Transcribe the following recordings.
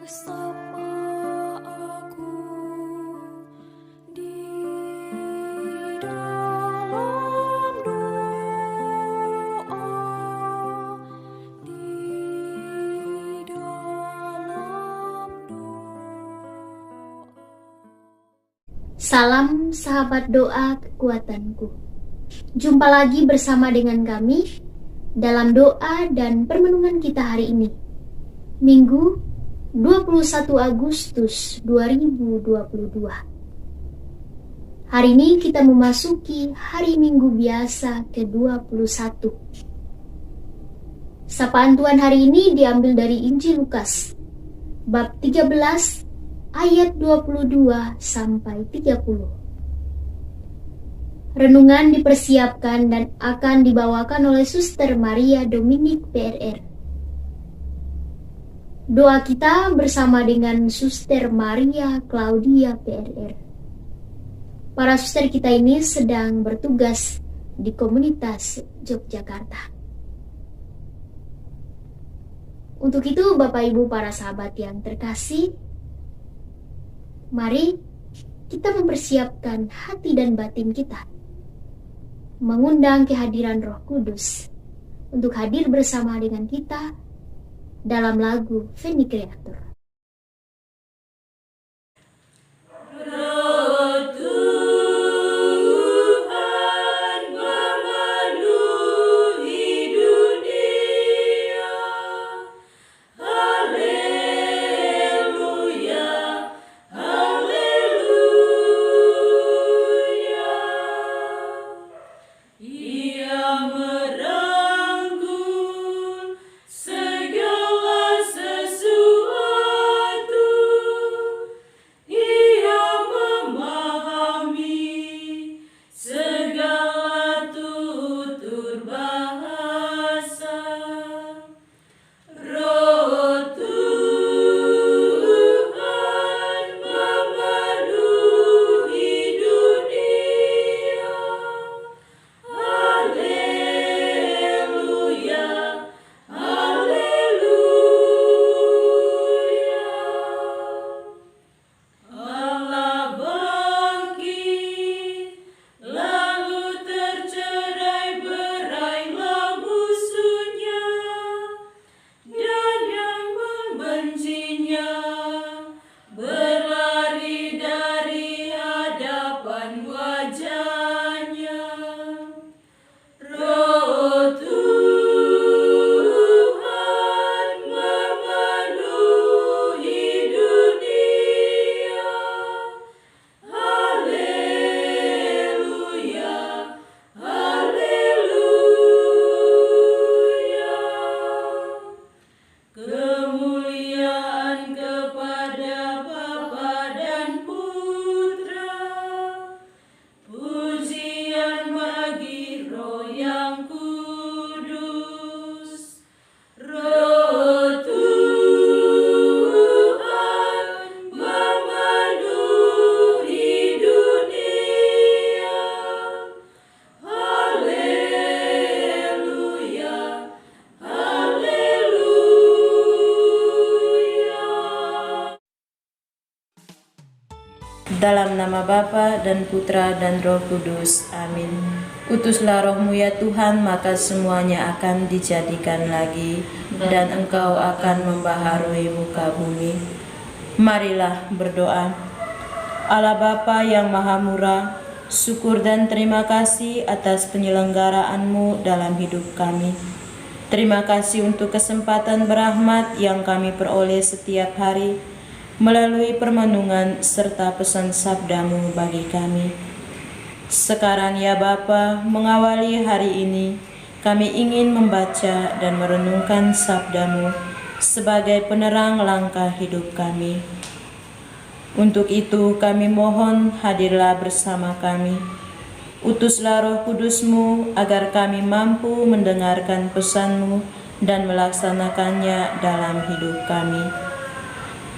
Bersama aku di dalam doa, di dalam doa. Salam sahabat doa kekuatanku. Jumpa lagi bersama dengan kami dalam doa dan permenungan kita hari ini, Minggu 21 Agustus 2022. Hari ini kita memasuki hari Minggu biasa ke-21. Sapaan Tuhan hari ini diambil dari Injil Lukas, bab 13 ayat 22 sampai 30. Renungan dipersiapkan dan akan dibawakan oleh Suster Maria Dominik PRR. Doa kita bersama dengan Suster Maria Claudia PRR. Para suster kita ini sedang bertugas di komunitas Yogyakarta. Untuk itu Bapak Ibu para sahabat yang terkasih, mari kita mempersiapkan hati dan batin kita, mengundang kehadiran Roh Kudus untuk hadir bersama dengan kita dalam lagu Veni Creator. Dalam nama Bapa dan Putra dan Roh Kudus. Amin. Utuslah Roh-Mu ya Tuhan, maka semuanya akan dijadikan lagi, dan Engkau akan membaharui muka bumi. Marilah berdoa. Allah Bapa yang Maha Murah, syukur dan terima kasih atas penyelenggaraanmu dalam hidup kami. Terima kasih untuk kesempatan berahmat yang kami peroleh setiap hari, melalui permenungan serta pesan sabda-Mu bagi kami. Sekarang ya Bapa, mengawali hari ini, kami ingin membaca dan merenungkan sabda-Mu sebagai penerang langkah hidup kami. Untuk itu kami mohon hadirlah bersama kami. Utuslah Roh Kudus-Mu agar kami mampu mendengarkan pesan-Mu dan melaksanakannya dalam hidup kami.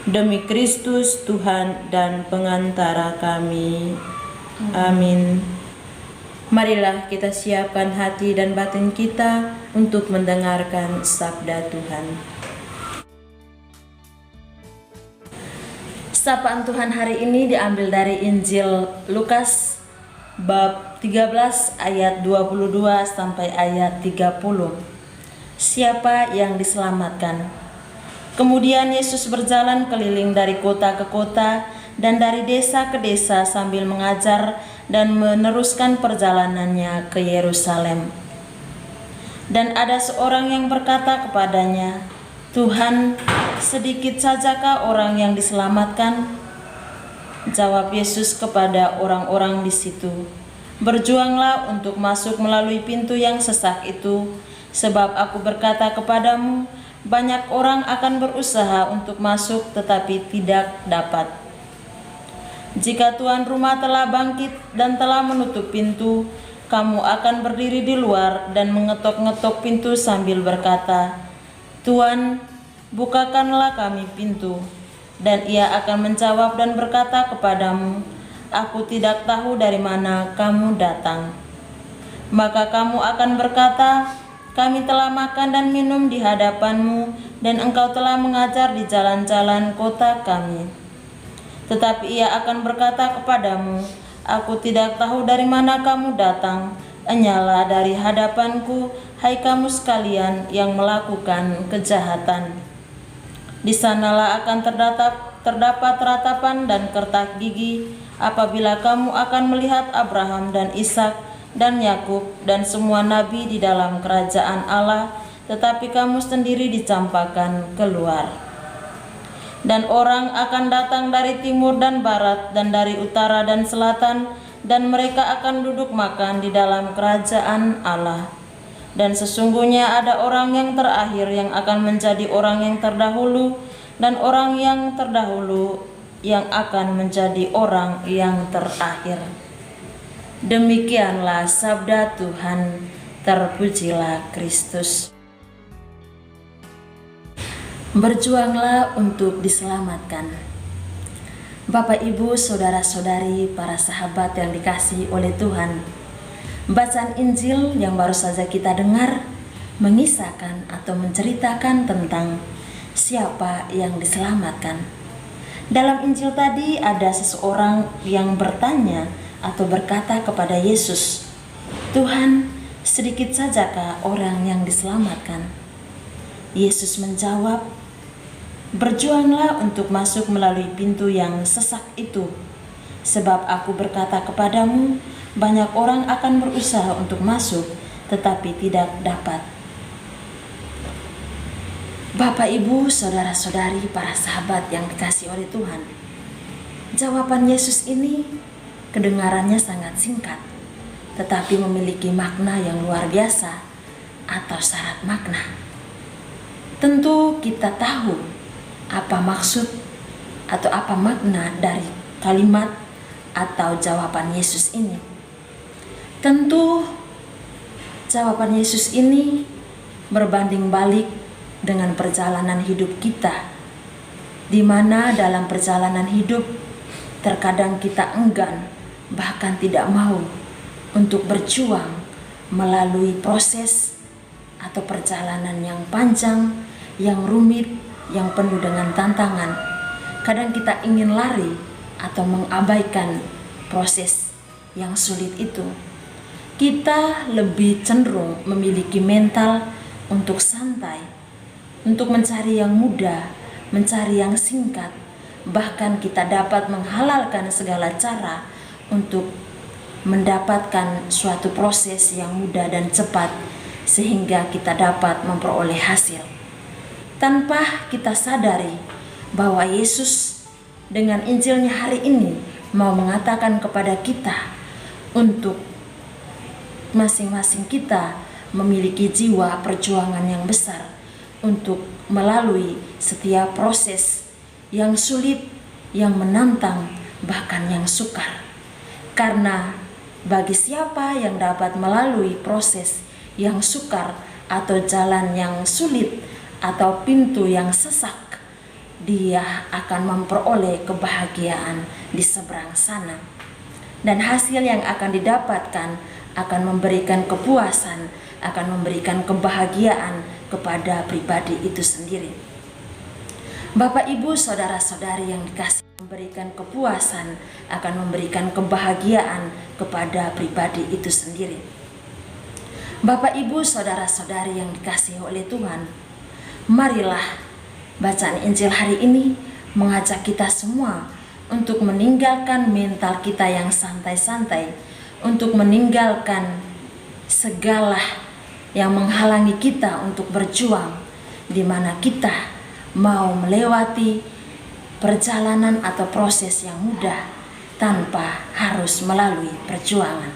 Demi Kristus Tuhan dan pengantara kami. Amin. Marilah kita siapkan hati dan batin kita untuk mendengarkan sabda Tuhan. Sapaan Tuhan hari ini diambil dari Injil Lukas bab 13 ayat 22 sampai ayat 30. Siapa yang diselamatkan? Kemudian Yesus berjalan keliling dari kota ke kota dan dari desa ke desa sambil mengajar dan meneruskan perjalanannya ke Yerusalem. Dan ada seorang yang berkata kepadanya, "Tuhan, sedikit sajakah orang yang diselamatkan?" Jawab Yesus kepada orang-orang di situ, "Berjuanglah untuk masuk melalui pintu yang sesak itu, sebab aku berkata kepadamu, banyak orang akan berusaha untuk masuk tetapi tidak dapat. Jika tuan rumah telah bangkit dan telah menutup pintu, kamu akan berdiri di luar dan mengetok-ngetok pintu sambil berkata, 'Tuan, bukakanlah kami pintu.' Dan ia akan menjawab dan berkata kepadamu, 'Aku tidak tahu dari mana kamu datang.' Maka kamu akan berkata, 'Kami telah makan dan minum di hadapanmu, dan engkau telah mengajar di jalan-jalan kota kami.' Tetapi ia akan berkata kepadamu, 'Aku tidak tahu dari mana kamu datang. Enyalah dari hadapanku, hai kamu sekalian yang melakukan kejahatan.' Di sanalah akan terdapat ratapan dan kertak gigi apabila kamu akan melihat Abraham dan Ishak dan Yakub dan semua nabi di dalam kerajaan Allah, tetapi kamu sendiri dicampakkan keluar. Dan orang akan datang dari timur dan barat dan dari utara dan selatan, dan mereka akan duduk makan di dalam kerajaan Allah. Dan sesungguhnya ada orang yang terakhir yang akan menjadi orang yang terdahulu, dan orang yang terdahulu yang akan menjadi orang yang terakhir." Demikianlah sabda Tuhan. Terpujilah Kristus. Berjuanglah untuk diselamatkan. Bapak, Ibu, saudara-saudari, para sahabat yang dikasihi oleh Tuhan, bacaan Injil yang baru saja kita dengar mengisahkan atau menceritakan tentang siapa yang diselamatkan. Dalam Injil tadi ada seseorang yang bertanya atau berkata kepada Yesus, "Tuhan, sedikit sajakah orang yang diselamatkan?" Yesus menjawab, "Berjuanglah untuk masuk melalui pintu yang sesak itu, sebab aku berkata kepadamu, banyak orang akan berusaha untuk masuk, tetapi tidak dapat." Bapak, Ibu, saudara-saudari, para sahabat yang dikasihi oleh Tuhan, jawaban Yesus ini kedengarannya sangat singkat, tetapi memiliki makna yang luar biasa atau syarat makna. Tentu kita tahu apa maksud atau apa makna dari kalimat atau jawaban Yesus ini. Tentu jawaban Yesus ini berbanding balik dengan perjalanan hidup kita, di mana dalam perjalanan hidup terkadang kita enggan, bahkan tidak mau untuk berjuang melalui proses atau perjalanan yang panjang, yang rumit, yang penuh dengan tantangan. Kadang kita ingin lari atau mengabaikan proses yang sulit itu. Kita lebih cenderung memiliki mental untuk santai, untuk mencari yang mudah, mencari yang singkat. Bahkan kita dapat menghalalkan segala cara untuk mendapatkan suatu proses yang mudah dan cepat, sehingga kita dapat memperoleh hasil. Tanpa kita sadari bahwa Yesus dengan Injilnya hari ini mau mengatakan kepada kita untuk masing-masing kita memiliki jiwa perjuangan yang besar untuk melalui setiap proses yang sulit, yang menantang, bahkan yang sukar. Karena bagi siapa yang dapat melalui proses yang sukar atau jalan yang sulit atau pintu yang sesak, dia akan memperoleh kebahagiaan di seberang sana. Dan hasil yang akan didapatkan akan memberikan kepuasan, akan memberikan kebahagiaan kepada pribadi itu sendiri. Bapak, Ibu, saudara-saudari yang dikasihi memberikan kepuasan, akan memberikan kebahagiaan kepada pribadi itu sendiri. Bapak, Ibu, saudara-saudari yang dikasihi oleh Tuhan, marilah bacaan Injil hari ini mengajak kita semua untuk meninggalkan mental kita yang santai-santai, untuk meninggalkan segala yang menghalangi kita untuk berjuang, di mana kita mau melewati perjalanan atau proses yang mudah tanpa harus melalui perjuangan.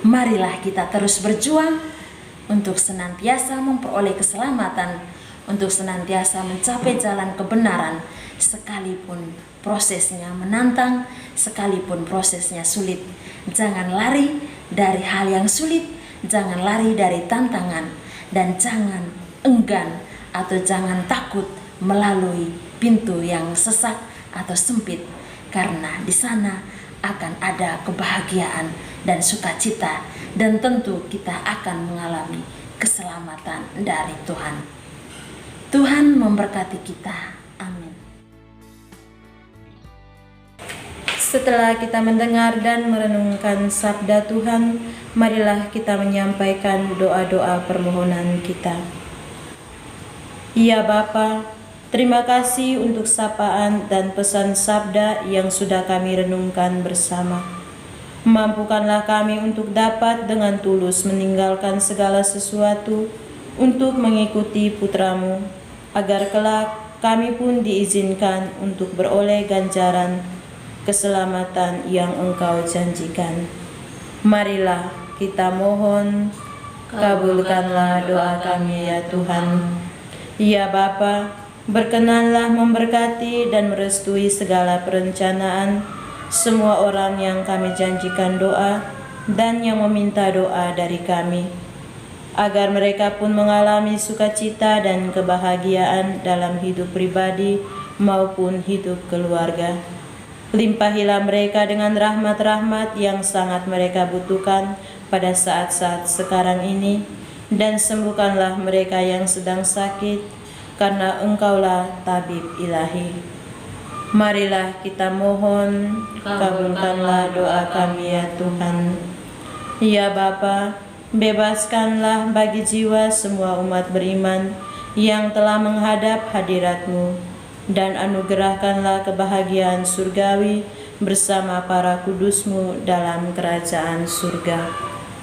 Marilah kita terus berjuang untuk senantiasa memperoleh keselamatan, untuk senantiasa mencapai jalan kebenaran, sekalipun prosesnya menantang, sekalipun prosesnya sulit. Jangan lari dari hal yang sulit, jangan lari dari tantangan, dan jangan enggan atau jangan takut melalui pintu yang sesak atau sempit, karena di sana akan ada kebahagiaan dan sukacita, dan tentu kita akan mengalami keselamatan dari Tuhan. Tuhan memberkati kita. Amin. Setelah kita mendengar dan merenungkan sabda Tuhan, marilah kita menyampaikan doa-doa permohonan kita. Ya Bapa, terima kasih untuk sapaan dan pesan sabda yang sudah kami renungkan bersama. Mampukanlah kami untuk dapat dengan tulus meninggalkan segala sesuatu untuk mengikuti Putra-Mu, agar kelak kami pun diizinkan untuk beroleh ganjaran keselamatan yang Engkau janjikan. Marilah kita mohon, kabulkanlah doa kami ya Tuhan. Ya Bapa, berkenanlah memberkati dan merestui segala perencanaan semua orang yang kami janjikan doa dan yang meminta doa dari kami, agar mereka pun mengalami sukacita dan kebahagiaan dalam hidup pribadi maupun hidup keluarga. Limpahilah mereka dengan rahmat-rahmat yang sangat mereka butuhkan pada saat-saat sekarang ini, dan sembuhkanlah mereka yang sedang sakit, karena Engkaulah tabib ilahi. Marilah kita mohon, kabulkanlah doa kami ya Tuhan. Ya Bapa, bebaskanlah bagi jiwa semua umat beriman yang telah menghadap hadirat-Mu, dan anugerahkanlah kebahagiaan surgawi bersama para kudus-Mu dalam kerajaan surga.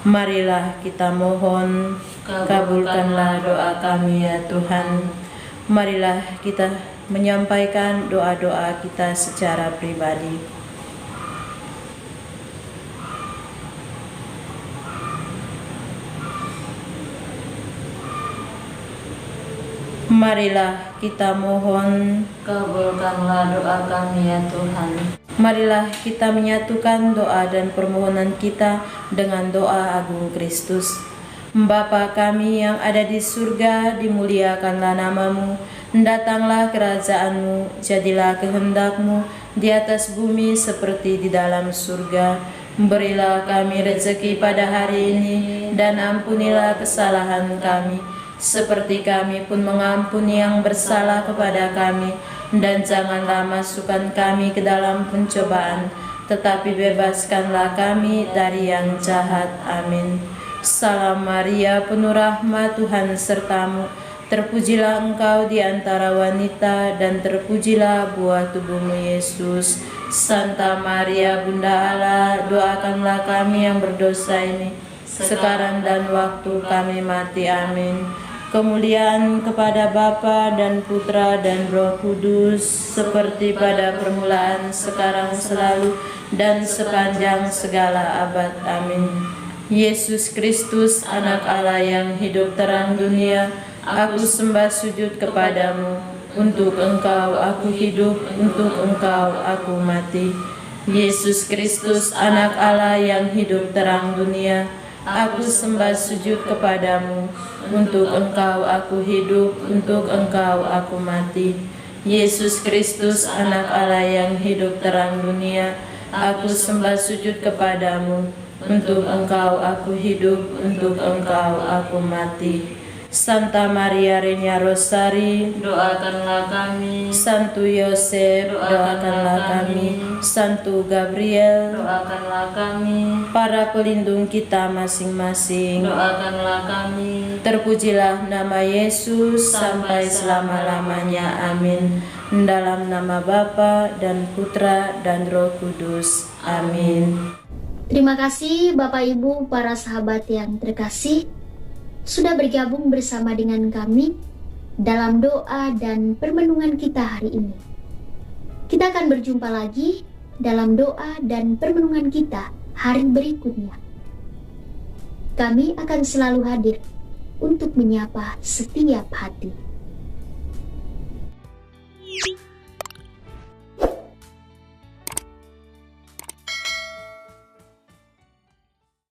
Marilah kita mohon, kabulkanlah doa kami ya Tuhan. Marilah kita menyampaikan doa-doa kita secara pribadi. Marilah kita mohon, kabulkanlah doa kami ya Tuhan. Marilah kita menyatukan doa dan permohonan kita dengan doa agung Kristus. Bapa kami yang ada di surga, dimuliakanlah nama-Mu, datanglah kerajaan-Mu, jadilah kehendak-Mu di atas bumi seperti di dalam surga. Berilah kami rezeki pada hari ini, dan ampunilah kesalahan kami, seperti kami pun mengampuni yang bersalah kepada kami. Dan janganlah masukkan kami ke dalam pencobaan, tetapi bebaskanlah kami dari yang jahat. Amin. Salam Maria, penuh rahmat, Tuhan serta-Mu. Terpujilah Engkau di antara wanita, dan terpujilah buah tubuh-Mu Yesus. Santa Maria, Bunda Allah, doakanlah kami yang berdosa ini, sekarang dan waktu kami mati. Amin. Kemuliaan kepada Bapa dan Putra dan Roh Kudus, seperti pada permulaan, sekarang, selalu, dan sepanjang segala abad. Amin. Yesus Kristus, Anak Allah yang hidup terang dunia, aku sembah sujud kepadamu. Untuk Engkau aku hidup, untuk Engkau aku mati. Yesus Kristus, Anak Allah yang hidup terang dunia, aku sembah sujud kepadamu. Untuk Engkau aku hidup, untuk Engkau aku mati. Yesus Kristus, Anak Allah yang hidup terang dunia, aku sembah sujud kepadamu. Untuk Engkau aku hidup, untuk Engkau aku mati. Santa Maria Reina Rosari, doakanlah kami. Santo Yosef, doakanlah kami. Santo Gabriel, Doakanlah kami. para pelindung kita masing-masing. Doakanlah kami. Terpujilah nama Yesus sampai selama-lamanya. Amin. Dalam nama Bapa dan Putra dan Roh Kudus. Amin. Terima kasih Bapak Ibu para sahabat yang terkasih sudah bergabung bersama dengan kami dalam doa dan permenungan kita hari ini. Kita akan berjumpa lagi dalam doa dan permenungan kita hari berikutnya. Kami akan selalu hadir untuk menyapa setiap hati.